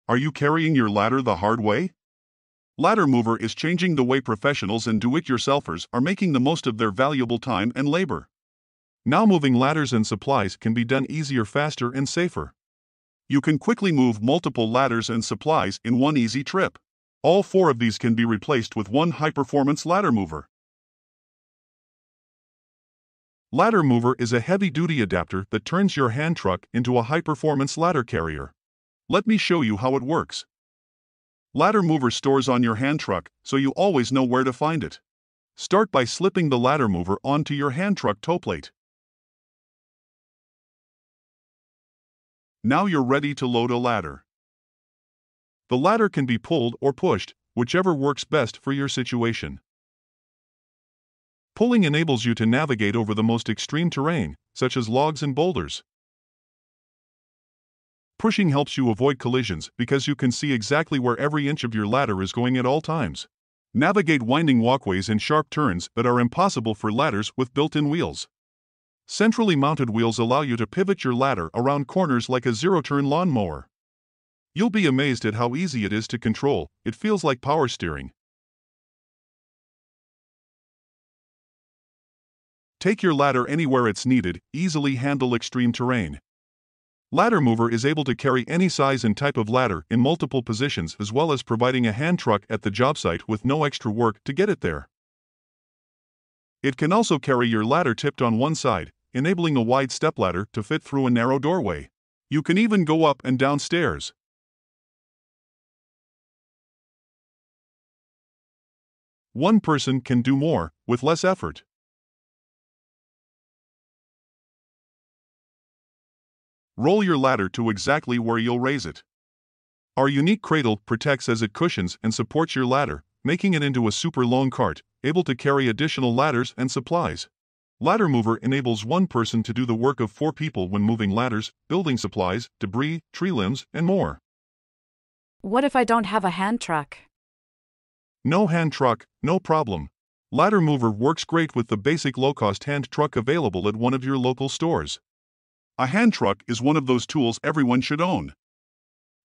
Are you carrying your ladder the hard way? Ladder Mover is changing the way professionals and do-it-yourselfers are making the most of their valuable time and labor. Now moving ladders and supplies can be done easier, faster, and safer. You can quickly move multiple ladders and supplies in one easy trip. All 4 of these can be replaced with one high-performance ladder mover. Ladder Mover is a heavy-duty adapter that turns your hand truck into a high-performance ladder carrier. Let me show you how it works. Ladder Mover stores on your hand truck, so you always know where to find it. Start by slipping the ladder mover onto your hand truck toe plate. Now you're ready to load a ladder. The ladder can be pulled or pushed, whichever works best for your situation. Pulling enables you to navigate over the most extreme terrain, such as logs and boulders. Pushing helps you avoid collisions because you can see exactly where every inch of your ladder is going at all times. Navigate winding walkways and sharp turns that are impossible for ladders with built-in wheels. Centrally mounted wheels allow you to pivot your ladder around corners like a zero-turn lawnmower. You'll be amazed at how easy it is to control. It feels like power steering. Take your ladder anywhere it's needed. Easily handle extreme terrain. Ladder Mover is able to carry any size and type of ladder in multiple positions, as well as providing a hand truck at the job site with no extra work to get it there. It can also carry your ladder tipped on one side, enabling a wide stepladder to fit through a narrow doorway. You can even go up and down stairs. One person can do more, with less effort. Roll your ladder to exactly where you'll raise it. Our unique cradle protects as it cushions and supports your ladder, making it into a super long cart, able to carry additional ladders and supplies. Ladder Mover enables one person to do the work of 4 people when moving ladders, building supplies, debris, tree limbs, and more. What if I don't have a hand truck? No hand truck, no problem. Ladder Mover works great with the basic low-cost hand truck available at one of your local stores. A hand truck is one of those tools everyone should own.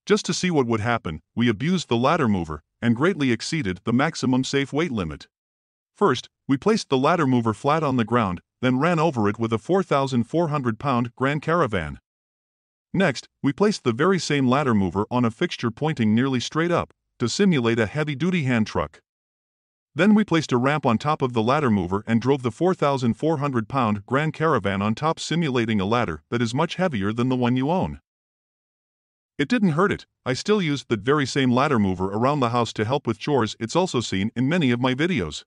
Just to see what would happen, we abused the ladder mover and greatly exceeded the maximum safe weight limit. First, we placed the ladder mover flat on the ground, then ran over it with a 4,400-pound Grand Caravan. Next, we placed the very same ladder mover on a fixture pointing nearly straight up, to simulate a heavy-duty hand truck. Then we placed a ramp on top of the ladder mover and drove the 4,400-pound Grand Caravan on top, simulating a ladder that is much heavier than the one you own. It didn't hurt it. I still use that very same ladder mover around the house to help with chores. It's also seen in many of my videos.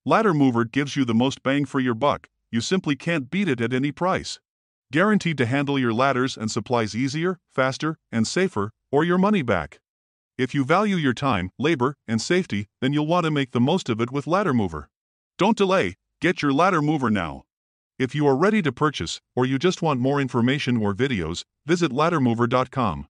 Ladder Mover gives you the most bang for your buck. You simply can't beat it at any price. Guaranteed to handle your ladders and supplies easier, faster, and safer, or your money back. If you value your time, labor, and safety, then you'll want to make the most of it with Ladder Mover. Don't delay, get your Ladder Mover now. If you are ready to purchase, or you just want more information or videos, visit laddermover.com.